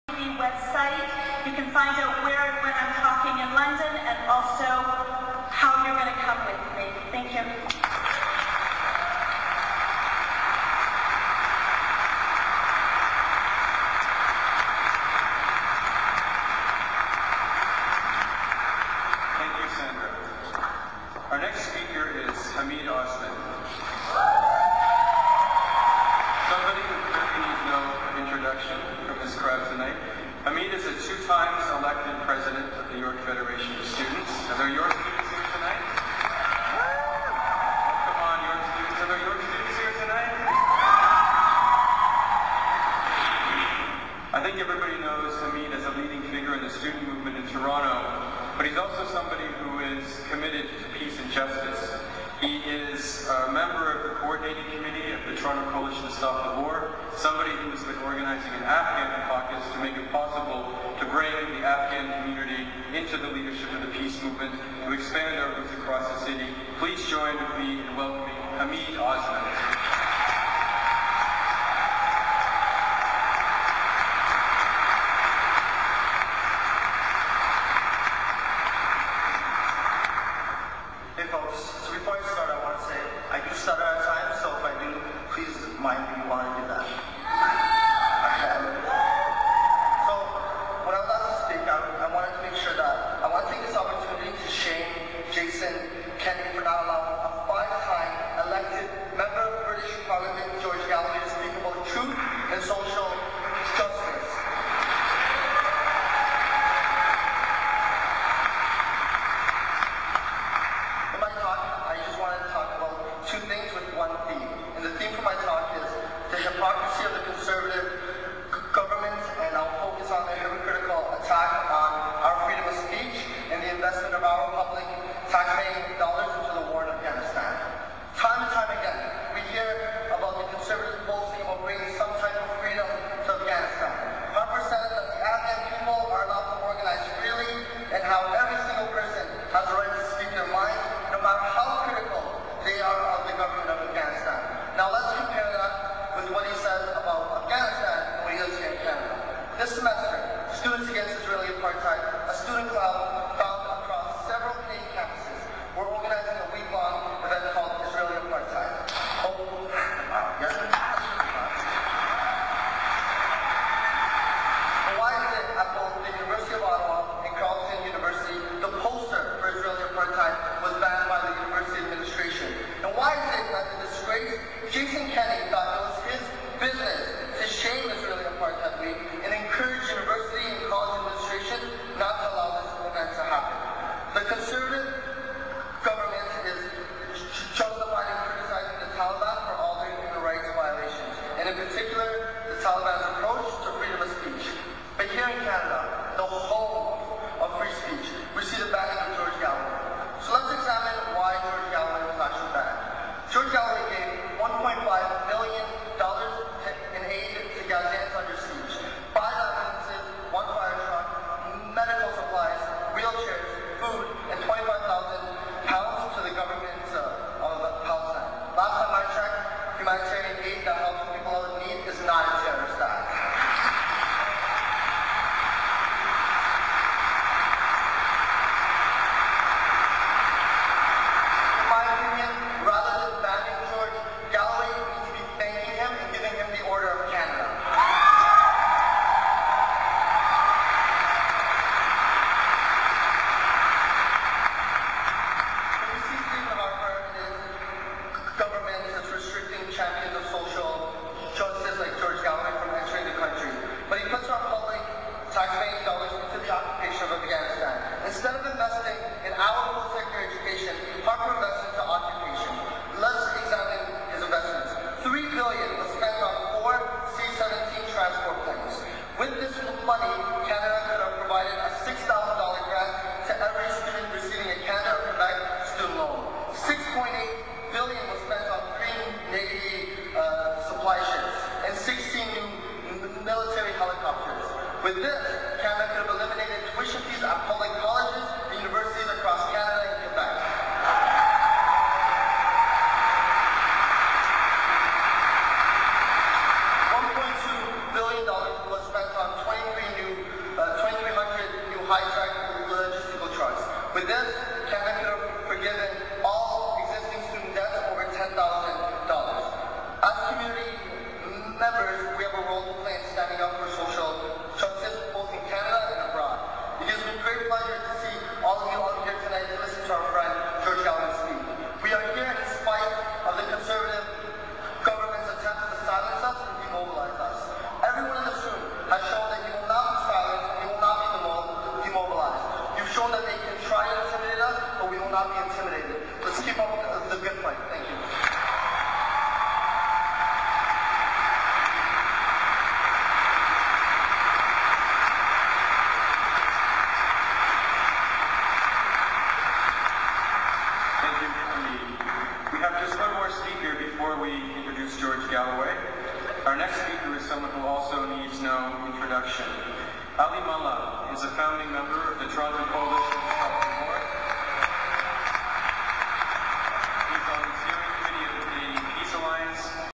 The website. You can find out where and when I'm talking in London, and also how you're going to come with me. Thank you. Thank you, Sandra. Our next speaker is Hamid Osman. Somebody who clearly needs no introduction from this crowd tonight. Hamid is a 2 times elected president of the York Federation of Students. Are there York students here tonight? Oh, come on, York students. Are there York students here tonight? I think everybody knows Hamid as a leading figure in the student movement in Toronto, but he's also somebody who is committed to peace and justice. He is a member of the coordinating committee of the Toronto Coalition to Stop the War, somebody who has been organizing an Afghan caucus to make it possible to bring the Afghan community into the leadership of the peace movement, to expand our roots across the city. Please join with me in welcoming Hamid Osman. Hey folks, so before I start, I want to say I do stutter at times, so if I do, please mind me if you want to do that. So when I was asked to speak, I wanted to make sure that I want to take this opportunity to shame Jason Kennedy for not allowing a 5-time elected member of British Parliament, George Galloway, to speak about truth and social justice. Two things with one theme. And the theme for my talk is the hypocrisy of the Conservative government, and I'll focus on the hypocritical attack on our freedom of speech and the investment of our public taxpaying dollars into the war in Afghanistan. Time and time again, we hear about the Conservatives boasting about bringing some type of freedom to Afghanistan. Represented that the Afghan people are allowed to organize freely, and how every single person has the right to speak their mind, no matter how critical they are of the government of Afghanistan. Now let's compare that with what he says about Afghanistan and what he does here in Canada. This semester, Students Against Israeli Apartheid, a student club found across several Canadian campuses, were organizing a week-long event called Israeli Apartheid. Oh, wow, yes. Why is it at both the University of Ottawa and Carleton University, the poster for Israeli Apartheid was banned by the university administration? And why is it that the disgraced Jason Kennedy thought it was his business to shame Israeli Apartheid Week and encourage university and college administration not to allow this event to happen? The Conservative government is justified in criticizing the Taliban for all their human rights violations, and in particular, the Taliban's approach to freedom of speech. But here in Canada, the home of free speech, we see the banning of George Galloway. So let's examine why George Galloway was actually banned. George Galloway gave $1.5 million in aid to Gazans under siege, 5 ambulances, 1 fire truck, medical supplies, wheelchairs, food, and 25,000 pounds to the government of Palestine. Last time I checked, humanitarian aid that helps people out in need is not a terrorist act. Instead of investing in our post-secondary education, Harper invested into occupation. Let's examine his investments. $3 billion was spent on 4 C-17 transport planes. With this money, Canada could have provided a $6,000 grant to every student receiving a Canada or Quebec student loan. $6.8 billion was spent on 3 Navy supply ships and 16 new military helicopters. With this, Canada could have eliminated tuition fees at public colleges and universities across Canada and Quebec. $1.2 billion was spent on 23 new Ali Mullah is a founding member of the Toronto